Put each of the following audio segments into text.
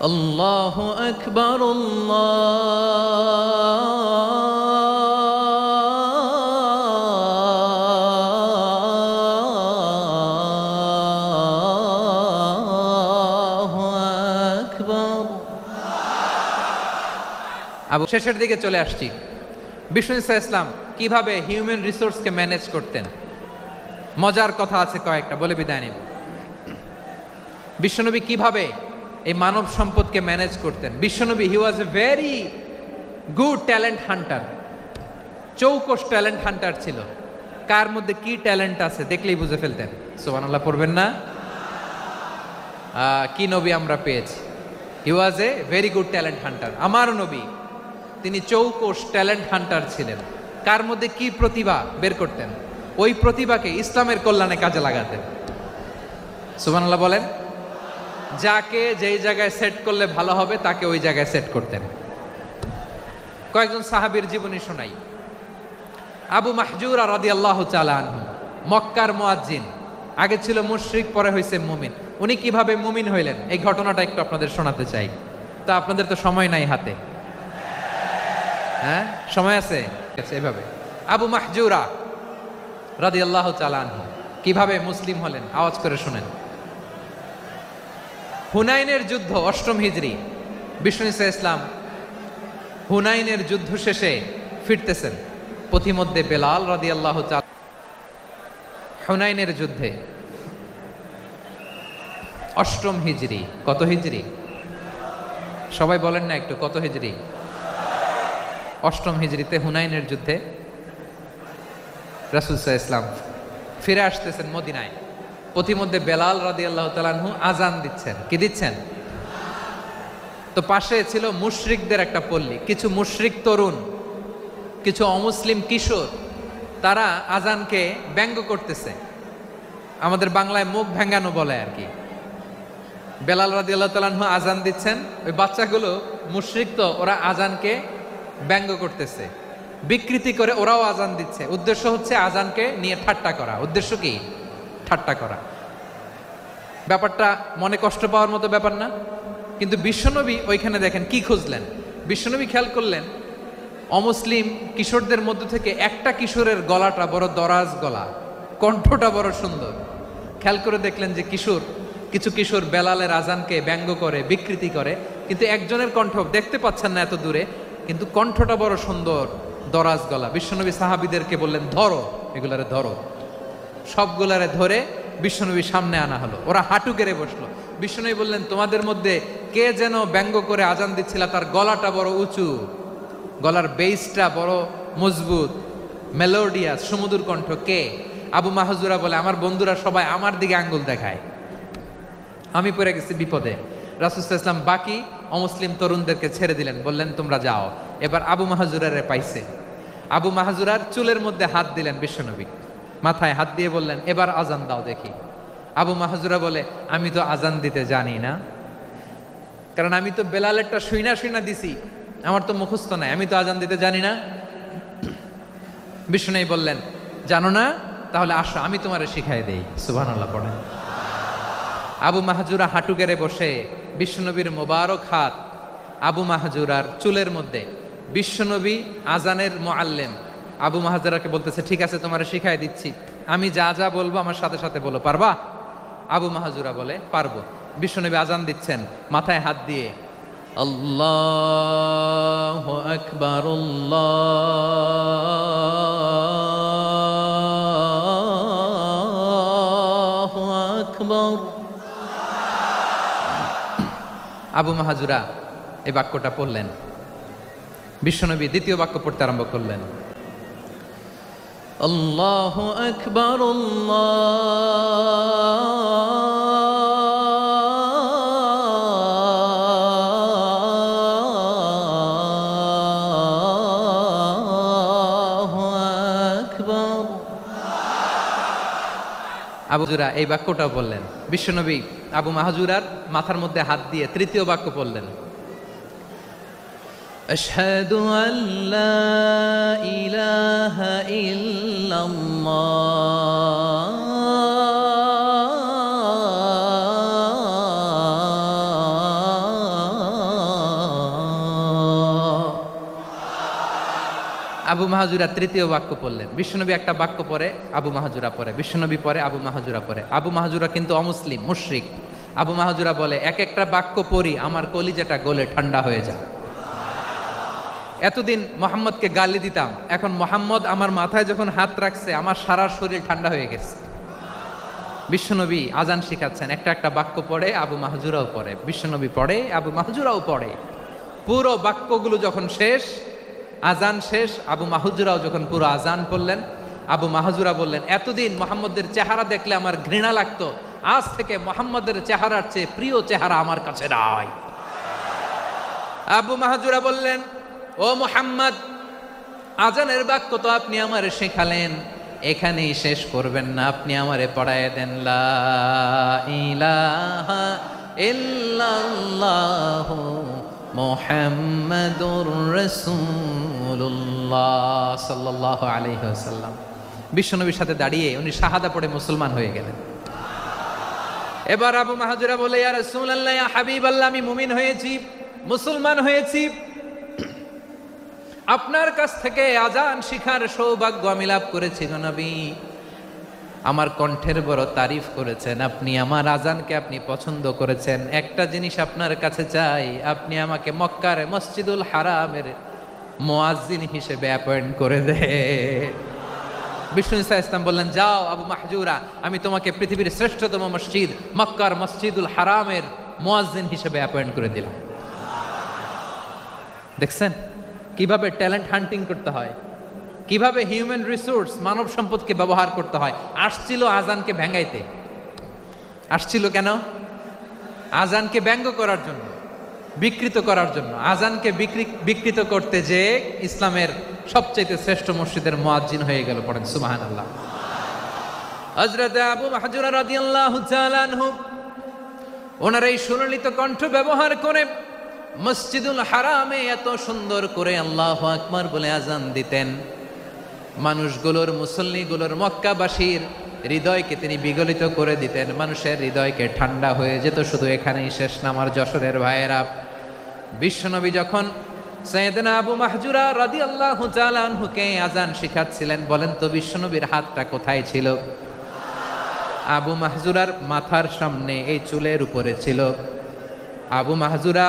আল্লাহু আকবার আল্লাহু আকবার। আবু শেষের দিকে চলে আসছি। বিষ্ণু ইসা ইসলাম কিভাবে হিউম্যান রিসোর্সকে ম্যানেজ করতেন, মজার কথা আছে কয়েকটা, বলে বিদায় নিন। বিশ্বনবী কিভাবে এই মানব সম্পদকে ম্যানেজ করতেন। বিশ্বনবী he was a very good talent hunter, চৌকস ট্যালেন্ট হান্টার ছিল। কার মধ্যে কি ট্যালেন্ট আছে দেখলেই বুঝে ফেলতেন। সুবহানাল্লাহ পড়বেন না? কি নবী আমরা পেয়েছি। He was a very good talent hunter. আমার নবী তিনি চৌকস ট্যালেন্ট হান্টার ছিলেন। কার মধ্যে কি প্রতিভা বের করতেন, ওই প্রতিভাকে ইসলামের কল্যাণে কাজে লাগাতেন। সুবহানাল্লাহ বলেন। যাকে যেই জায়গায় সেট করলে ভালো হবে তাকে ওই জায়গায় সেট করতেন। কয়েকজন সাহাবীর জীবনী শোনাই। আবু মাহজুরা রাদিয়াল্লাহু তাআলা আনহু, মক্কার মুয়াজ্জিন, আগে ছিল মুশরিক, পরে হইছে মুমিন। উনি কিভাবে মুমিন হইলেন এই ঘটনাটা একটু আপনাদের শোনাতে চাই। তা আপনাদের তো সময় নাই হাতে, হ্যাঁ সময় আছে? এভাবে আবু মাহজুরা রাদিয়াল্লাহু তাআলা আনহু কিভাবে মুসলিম হলেন আওয়াজ করে শুনেন। হুনাইনের যুদ্ধ, অষ্টম হিজরি। বিষ্ণু ইসা ইসলাম হুনাইনের যুদ্ধ শেষে ফিরতেছেন। পথিমধ্যে বেলাল রাদিয়াল্লাহু তাআলা হুনাইনের যুদ্ধে, অষ্টম হিজরি। কত হিজরি সবাই বলেন না একটু, কত হিজরি? অষ্টম হিজরিতে হুনাইনের যুদ্ধে রাসূল সাল্লাল্লাহু আলাইহি ওয়াসাল্লাম ফিরে আসতেছেন মদিনায়। পথিমধ্যে বেলাল রাদিয়াল্লাহু তাআলা আনহু আজান দিচ্ছেন। কি দিচ্ছেন? তো পাশে ছিল মুশরিকদের একটা পল্লী, কিছু মুশরিক তরুণ, কিছু অমুসলিম কিশোর, তারা আজানকে ব্যঙ্গ করতেছে। আমাদের বাংলায় মুখ ভেঙ্গানো বলে আর কি। বেলাল রাদিয়াল্লাহু তাআলা আনহু আজান দিচ্ছেন, ওই বাচ্চাগুলো মুশরিক, তো ওরা আজানকে ব্যঙ্গ করতেছে, বিকৃতি করে ওরাও আজান দিচ্ছে। উদ্দেশ্য হচ্ছে আজানকে নিয়ে ঠাট্টা করা। উদ্দেশ্য কি? ঠাট্টা করা। ব্যাপারটা মনে কষ্ট পাওয়ার মতো ব্যাপার না? কিন্তু বিশ্বনবী ওইখানে দেখেন কি খুঁজলেন। বিশ্বনবী খেয়াল করলেন অমুসলিম কিশোরদের মধ্য থেকে একটা কিশোরের গলাটা বড় দরাজ গলা, কণ্ঠটা বড় সুন্দর। খেয়াল করে দেখলেন যে কিছু কিশোর বেলালের আজানকে ব্যঙ্গ করে, বিকৃতি করে, কিন্তু একজনের কণ্ঠ দেখতে পাচ্ছেন না এত দূরে, কিন্তু কণ্ঠটা বড় সুন্দর, দরাজ গলা। বিশ্বনবী সাহাবীদেরকে বললেন, ধরো এগুলারে, ধরো। সবগুলারে ধরে বিশ্বনবীর সামনে আনা হলো। ওরা হাঁটু গেড়ে বসলো। বিশ্বনবী বললেন, তোমাদের মধ্যে কে যেন ব্যঙ্গ করে আজান দিচ্ছিল, তার গলাটা বড় উঁচু, গলার বেসটা বড় মজবুত, মেলোডিয়াস, সুমধুর কণ্ঠ। কে? আবু মাহজুরা বলে, আমার বন্ধুরা সবাই আমার দিকে আঙ্গুল দেখায়, আমি পড়ে গেছি বিপদে। রাসূল সাল্লাল্লাহু আলাইহি ওয়াসাল্লাম বাকি অমুসলিম তরুণদেরকে ছেড়ে দিলেন, বললেন তোমরা যাও। এবার আবু মাহজুরারে পাইছে। আবু মাহজুরার চুলের মধ্যে হাত দিলেন বিশ্বনবী, মাথায় হাত দিয়ে বললেন, এবার আজান দাও দেখি। আবু মাহজুরা বলে, আমি তো আজান দিতে জানি না, কারণ আমি তো বেলালেরটা শুইনা দিছি, আমার তো মুখস্থ নাই, আমি তো আজান দিতে জানি না। বিষ্ণু বললেন, জানো না? তাহলে আসো আমি তোমারে শিখাই দেই। সুবহানাল্লাহ পড়েন। আবু মাহজুরা হাঁটু গেড়ে বসে, বিশ্বনবীর মোবারক হাত আবু মাহজুরার চুলের মধ্যে। বিশ্বনবী আজানের মুআল্লিম আবু মাহজুরাকে বলতেছে, ঠিক আছে তোমারে শিখাই দিচ্ছি, আমি যা যা বলবো আমার সাথে সাথে বলো, পারবা? আবু মাহজুরা বলে, পারবো। বিশ্বনবী আজান দিচ্ছেন মাথায় হাত দিয়ে, আল্লাহু আকবার, আল্লাহু আকবার। আবু মাহজুরা এই বাক্যটা পড়লেন। বিশ্বনবী দ্বিতীয় বাক্য পড়তে আরম্ভ করলেন, আল্লাহু আকবার, আল্লাহু আকবার। আবু মাহজুরা এই বাক্যটাও বললেন। বিশ্বনবী আবু মাহজুরার মাথার মধ্যে হাত দিয়ে তৃতীয় বাক্য বললেন, আশহাদু আল্লা ইলাহা ইল্লাল্লাহ আবু মাহাজুরা তৃতীয় বাক্য পড়লেন। বিশ্বনবী একটা বাক্য পরে আবু মাহাজুরা পরে, বিশ্বনবী পরে আবু মাহাজুরা পরে। আবু মাহাজুরা কিন্তু অমুসলিম, মুশরিক। আবু মাহাজুরা বলে, এক একটা বাক্য পড়ি আমার কলিজাটা গলে ঠান্ডা হয়ে যায়। এতদিন মোহাম্মদকে গালি দিতাম, এখন মোহাম্মদ আমার মাথায় যখন হাত রাখছে আমার সারা শরীর ঠান্ডা হয়ে গেছে। বিশ্বনবী আজান শিখাচ্ছেন, একটা একটা বাক্য পড়ে আবু মাহজুরাও পড়ে, বিশ্বনবী পড়ে আবু মাহজুরাও পড়ে। পুরো বাক্যগুলো যখন শেষ, আজান শেষ, আবু মাহজুরাও যখন পুরো আজান পড়লেন, আবু মাহজুরা বললেন, এতদিন মোহাম্মদের চেহারা দেখলে আমার ঘৃণা লাগতো, আজ থেকে মোহাম্মদের চেহারার চেয়ে প্রিয় চেহারা আমার কাছে নাই। আবু মাহজুরা বললেন, ও মুহাম্মদ, আজানের বাক্য তো আপনি আমারে শেখালেন, এখানেই শেষ করবেন না, আপনি আমারে পড়ায় দেন লা ইলাহা ইল্লাল্লাহু মুহাম্মাদুর রাসূলুল্লাহ সাল্লাল্লাহু আলাইহি ওয়াসাল্লাম। বিশ্বনবীর সাথে দাঁড়িয়ে উনি শাহাদা পড়ে মুসলমান হয়ে গেলেন। এবার আবু মাহজুরা বলে, ইয়া রাসূলুল্লাহ, ইয়া হাবিবাল্লাহ, আমি মুমিন হয়েছি, মুসলমান হয়েছি, আপনার কাছ থেকে আজান শিখার সৌভাগ্য আমি লাভ করেছি গো নবী। আমার কণ্ঠের বড় তারিফ করেছেন আপনি, আমার আজানকে আপনি পছন্দ করেছেন। একটা জিনিস আপনার কাছে চাই, আপনি আমাকে মক্কার মসজিদুল হারামের মুয়াজ্জিন হিসেবে অ্যাপয়েন্ট করে দে। বিষ্ণু ইসা ইসলাম বললেন, যাও আবু মাহজুরা, আমি তোমাকে পৃথিবীর শ্রেষ্ঠতম মসজিদ মক্কার মসজিদুল হারামের মুয়াজ্জিন হিসেবে অ্যাপয়েন্ট করে দিলাম। দেখছেন কিভাবে ট্যালেন্ট হান্টিং করতে হয়, কিভাবে হিউম্যান রিসোর্স মানব সম্পদকে ব্যবহার করতে হয়। আসছিল আজানকে ভেঙাইতে, আসছিল কেন? আজানকে ব্যঙ্গ করার জন্য, বিকৃত করার জন্য। আজানকে বিকৃত করতে যে ইসলামের সবচেয়ে শ্রেষ্ঠ মসজিদের মুয়াজ্জিন হয়ে গেল। পড়েন সুবহানাল্লাহ। হযরত আবু মাহজুরা রাদিয়াল্লাহু তাআলা আনহু ওনার এই সুললিত কণ্ঠ ব্যবহার করে মসজিদুল হারামে এত সুন্দর করে আল্লাহু আকবার বলে আজান দিতেন, মানুষগুলোর, মুসল্লিগুলোর, মক্কাবাসীর হৃদয়কে তিনি বিগলিত করে দিতেন, মানুষের হৃদয়কে ঠান্ডা হয়ে যেত। শুধু এখানেই শেষ না আমার যশোরের ভাইয়েরা, বিশ্বনবী যখন সাইয়েদনা আবু মাহজুরা রাদিয়াল্লাহু তাআলা আনহুকে আজান শিখাচ্ছিলেন, বলেন তো বিশ্বনবীর হাতটা কোথায় ছিল? আবু মাহজুরার মাথার সামনে, এই চুলের উপরে ছিল। আবু মাহজুরা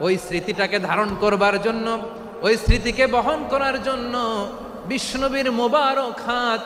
ওই স্মৃতিটাকে ধারণ করবার জন্য, ওই স্মৃতিকে বহন করার জন্য বিশ্বনবীর মোবারক হাত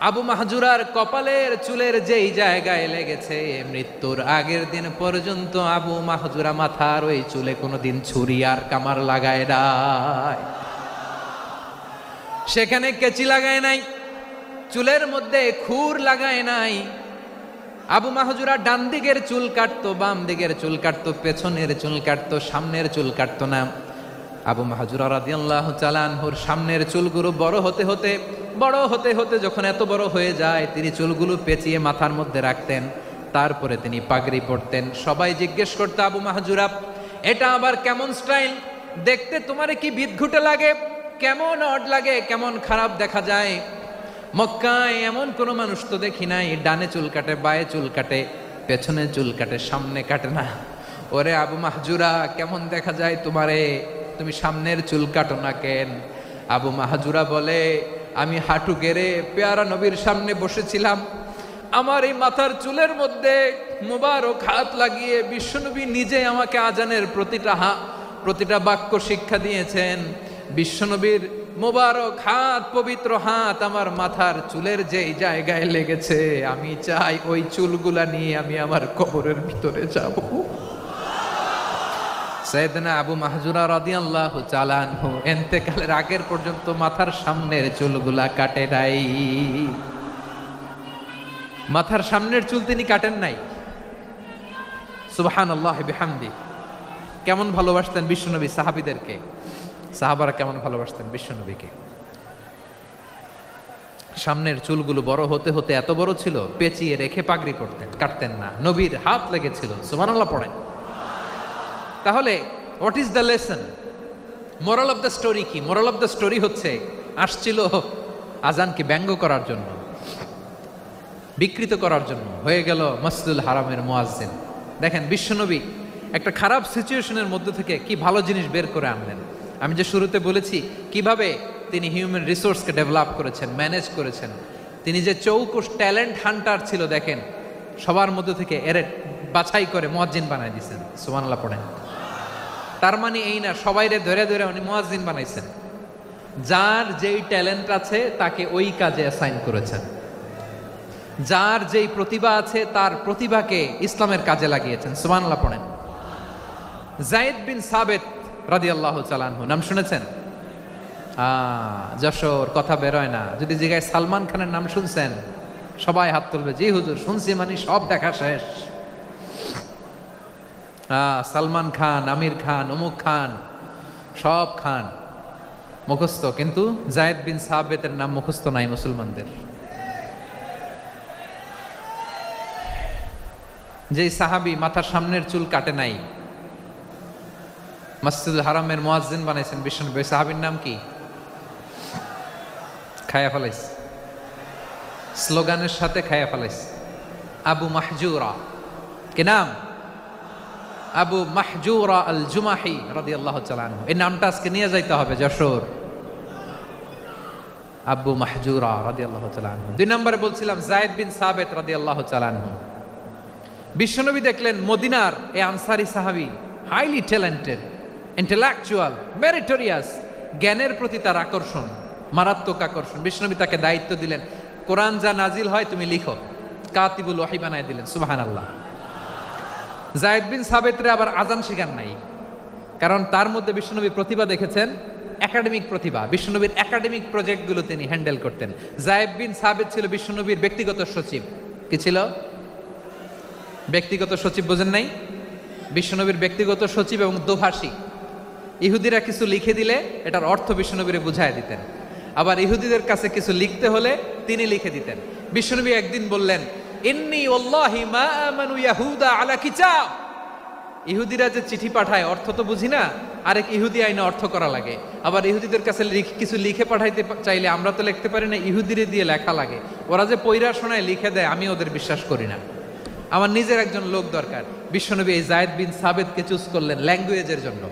আবু মাহজুরার কপালের চুলের যেই জায়গায় লেগেছে, মৃত্যুর আগের দিন পর্যন্ত আবু মাহজুরা মাথার ওই চুলে কোনোদিন ছুরি আর কামার লাগায় নাই, সেখানে কেচি লাগায় নাই, চুলের মধ্যে খুর লাগায় নাই। আবু মাহজুরা ডান দিকের চুল কাটতো, বাম দিকের চুল কাটতো, পেছনের চুল কাটতো, সামনের চুল কাটতো না। আবু মাহজুরা রাদিয়াল্লাহু তাআলা আনহুর সামনের চুলগুলো বড় হতে হতে যখন এত বড় হয়ে যায়, তিনি চুলগুলো পেঁচিয়ে মাথার মধ্যে রাখতেন, তারপরে তিনি পাগড়ি পরতেন। সবাই জিজ্ঞেস করতো, আবু মাহজুরা, এটা আবার কেমন স্টাইল? দেখতে তোমারে কি বিদঘুটে লাগে, কেমন অড লাগে, কেমন খারাপ দেখা যায়। মক্কায় এমন কোনো মানুষ তো দেখি নাই, ডানে চুল কাটে, বায়ে চুল কাটে, পেছনে চুল কাটে, সামনে কাটে না। ওরে আবু মাহজুরা, কেমন দেখা যায় তোমারে, তুমি সামনের চুল কাটো না কেন? আবু মাহজুরা বলে, আমি হাঁটু গেড়ে পেয়ারা নবীর সামনে বসেছিলাম, আমার এই মাথার চুলের মধ্যে মুবারক হাত লাগিয়ে বিশ্বনবী নিজে আমাকে আজানের প্রতিটা বাক্য শিক্ষা দিয়েছেন। বিশ্বনবীর মোবারক হাত, পবিত্র হাত আমার মাথার চুলের যেই জায়গায় লেগেছে, আমি চাই ওই চুলগুলা নিয়ে আমি আমার কবরের ভিতরে যাব। সাইয়েদনা আবু মাহজুরা রাদিয়াল্লাহু তাআলা আনহু ইন্তেকালের আগের পর্যন্ত মাথার সামনের চুলগুলা কাটে নাই, মাথার সামনের চুল তিনি কাটেন নাই। সুবহানাল্লাহি বিহামদি। কেমন ভালোবাসতেন বিশ্বনবী সাহাবীদেরকে, সাহাবারা কেমন ভালোবাসতেন বিশ্বনবীকে। সামনের চুলগুলো বড় হতে হতে এত বড় ছিল, পেঁচিয়ে রেখে পাগড়ি করতেন, কাটতেন না। নবীর হাত লেগেছিল। সুবহানাল্লাহ পড়েন। তাহলে what is the lesson, moral of the story কি? মোরাল অফ দ্য স্টোরি হচ্ছে, আসছিল আজানকে ব্যঙ্গ করার জন্য, বিকৃত করার জন্য, হয়ে গেল মসজিদুল হারামের মুয়াজ্জিন। দেখেন বিশ্বনবী একটা খারাপ সিচুয়েশনের মধ্যে থেকে কি ভালো জিনিস বের করে আনলেন। আমি যে শুরুতে বলেছি কিভাবে তিনি হিউম্যান রিসোর্সকে ডেভেলপ করেছেন, ম্যানেজ করেছেন। তিনি যে চৌকুশ ট্যালেন্ট হান্টার ছিল দেখেন, সবার মধ্যে থেকে এর বাছাই করে মুয়াজ্জিন বানাই দিয়েছেন। সুবহানাল্লাহ পড়েন। তার মানে এই না সবাইরে ধরে ধরে উনি মুয়াজ্জিন বানাইছেন। যার যেই ট্যালেন্ট আছে তাকে ওই কাজে অ্যাসাইন করেছেন। যার যেই প্রতিভা আছে তার প্রতিভাকে ইসলামের কাজে লাগিয়েছেন। সুবহানাল্লাহ পড়েন। যায়েদ বিন সাবিত রাদিয়াল্লাহু তাআলা আনহু নাম শুনেছেন? যশোর কথা বেরোয় না। যদি জিগায় সালমান খানের নাম শুনছেন, সবাই হাত তুলবে, জি হুজুর শুনছি, মানে সব দেখা শেষ। সালমান খান, আমির খান, অমুক খান, সব খান মুখস্থ, কিন্তু যায়েদ বিন সাবিতের নাম মুখস্থ নাই মুসলমানদের। যেই সাহাবী মাথার সামনের চুল কাটে নাই, মসজিদুল হারামের মুয়াজ্জিন বানাইছেন বিশ্বনবী, সাহাবীর নাম কি? খায়া ফেলাইস, স্লোগানের সাথে খায়া ফেলাইস। আবু মাহজুরা, কি নাম? আবু মাহজুরা আল জুমাহি রাদিয়াল্লাহু তাআলা আনহু। এই নামটা আজকে নিয়ে যাইতে হবে যশোর। আবু মাহজুরা রাদিয়াল্লাহু তাআলা আনহু। 2 নম্বরে বলছিলাম যায়েদ বিন সাবিত রাদিয়াল্লাহু তাআলা আনহু। বিশ্বনবী দেখলেন মদিনার এই আনসারী সাহাবী হাইলি ট্যালেন্টেড, ইন্টেলেকচুয়াল, মেরিটোরিয়াস, জ্ঞানের প্রতি তার আকর্ষণ, মারাত্মক আকর্ষণ। বিশ্বনবী তাকে দায়িত্ব দিলেন, কোরআন যা নাজিল হয় তুমি লিখো, কাতিবুল ওয়াহি বানায় দিলেন। সুবহানাল্লাহ। যায়েদ বিন সাবিতরে আবার আজান শেখান নাই, কারণ তার মধ্যে বিশ্বনবী প্রতিভা দেখেছেন, একাডেমিক প্রতিভা। বিশ্বনবীর একাডেমিক প্রজেক্টগুলো তিনি হ্যান্ডেল করতেন। যায়েদ বিন সাবিত ছিল বিশ্বনবীর ব্যক্তিগত সচিব। কি ছিল? ব্যক্তিগত সচিব। বোঝেন নাই? বিশ্বনবীর ব্যক্তিগত সচিব এবং দোভাষী। ইহুদিরা কিছু লিখে দিলে এটার অর্থ বিশ্বনবীরে বুঝায় দিতেন, আবার ইহুদিদের কাছে কিছু লিখতে হলে তিনি লিখে দিতেন। বিশ্বনবী একদিন বললেন, ইন্নী ওয়াল্লাহি মা আমানু ইয়াহুদা আলা কিতাব। ইহুদিরা যে চিঠি পাঠায় অর্থ তো বুঝি না, আরেক ইহুদি আইনে অর্থ করা লাগে। আবার ইহুদিদের কাছে কিছু লিখে পাঠাইতে চাইলে আমরা তো লিখতে পারি না, ইহুদিরে দিয়ে লেখা লাগে। ওরা যে পয়রা শোনায় লিখে দেয়, আমি ওদের বিশ্বাস করি না। আমার নিজের একজন লোক দরকার। বিশ্বনবী এই যায়েদ বিন সাবিতকে চুজ করলেন ল্যাঙ্গুয়েজের জন্য।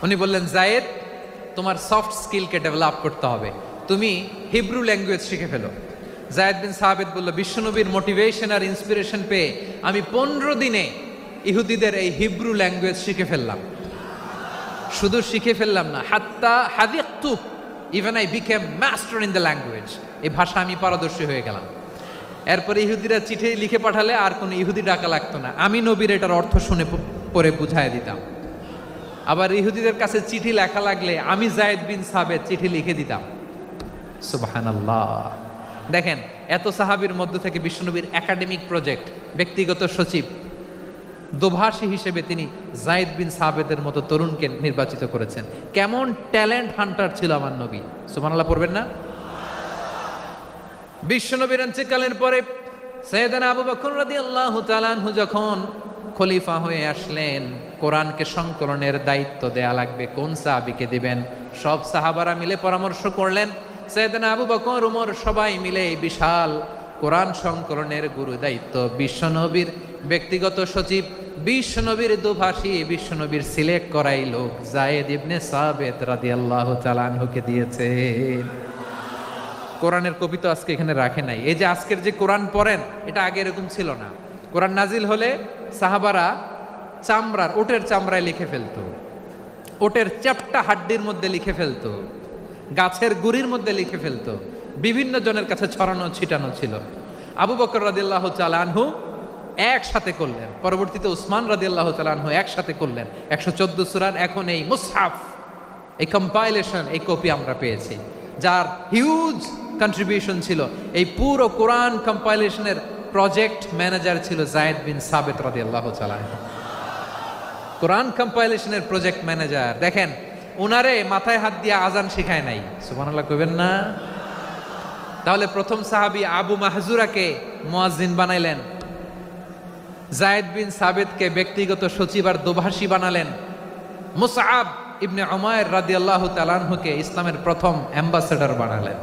উনি বললেন, যায়েদ, তোমার সফট স্কিলকে ডেভেলপ করতে হবে, তুমি হিব্রু ল্যাঙ্গুয়েজ শিখে ফেলো। যায়েদ বিন সাবিত বলল, বিশ্বনবীর মোটিভেশন আর ইন্সপিরেশন পেয়ে আমি 15 দিনে ইহুদিদের এই হিব্রু ল্যাঙ্গুয়েজ শিখে ফেললাম। শুধু শিখে ফেললাম না, হাত্তা হাদিকতু, even I became master in the language. এই ভাষা আমি পারদর্শী হয়ে গেলাম। এরপরে ইহুদিরা চিঠি লিখে পাঠালে আর কোনো ইহুদি ডাকা লাগতো না, আমি নবীর এটার অর্থ শুনে পরে বুঝাই দিতাম। আবার ইহুদিদের কাছে চিঠি লেখা লাগলে আমি যায়েদ বিন সাবিত চিঠি লিখে দিতাম। সুবহানাল্লাহ। দেখেন, এত সাহাবীর মধ্য থেকে বিশ্বনবীর একাডেমিক প্রজেক্ট, ব্যক্তিগত সচিব, দোভাষী হিসেবে তিনি যায়েদ বিন সাবিতের মতো তরুণকে নির্বাচিত করেছেন। কেমন ট্যালেন্ট হান্টার ছিল আমার নবী। সুবহানাল্লাহ পড়বেন না? বিশ্বনবীর ইন্তেকালের পরে সাইয়েদনা আবু বকর রাদিয়াল্লাহু তাআলা আনহু যখন খলিফা হয়ে আসলেন, কোরআনকে সংকলনের দায়িত্ব দেয়া লাগবে, কোন সাহাবীকে দিবেন? সব সাহাবারা মিলে পরামর্শ করলেন। সাইয়েদনা আবু বকর, ওমর সবাই মিলে এই বিশাল কোরআন সংকলনের গুরু দায়িত্ব বিশ্বনবীর ব্যক্তিগত সচিব, বিশ্বনবীর দোভাষী, বিশ্বনবীর সিলেক্ট করাই লোক যায়েদ ইবনে সাবিত রাদিয়াল্লাহু তাআলা আনহুকে দিয়েছে। কোরআনের কপি তো আজকে এখানে রাখে নাই। এই যে আজকের যে কোরআন পড়েন, এটা আগে এরকম ছিল না। কোরআন নাজিল হলে সাহাবারা চামড়ার, ওটের চামড়ায় লিখে ফেলতো, ওটের চ্যাপ্টা হাড্ডির মধ্যে লিখে ফেলতো, গাছের গুড়ির মধ্যে লিখে ফেলতো, বিভিন্ন জনের কাছে ছড়ানো ছিটানো ছিল। আবু বকর রাদিয়াল্লাহু তাআলা আনহু একসাথে করলেন, পরবর্তীতে উসমান রাদিয়াল্লাহু তাআলা আনহু একসাথে করলেন। 114 সূরার এখন এই মুসহাফ, এই কম্পাইলেশন, এই কপি আমরা পেয়েছি, যার হিউজ কন্ট্রিবিউশন ছিল। এই পুরো কোরআন কম্পাইলেশনের প্রজেক্ট ম্যানেজার ছিল যায়েদ বিন সাবিত রাদিয়াল্লাহু তাআলা আনহু। কোরআন কম্পাইলেশনের প্রজেক্ট ম্যানেজার। দেখেন, উনারে মাথায় হাত দিয়ে আজান শিখায় নাই। সুবহানাল্লাহ কইবেন না? তাহলে প্রথম সাহাবী আবু মাহজুরাকে মুয়াজ্জিন বানাইলেন, যায়েদ বিন সাবিতকে ব্যক্তিগত সচিব আর দোভাষী বানালেন, মুসআব ইবনে উমাইর রাদিয়াল্লাহু তাআলা আনহুকে ইসলামের প্রথম অ্যাম্বাসেডর বানালেন।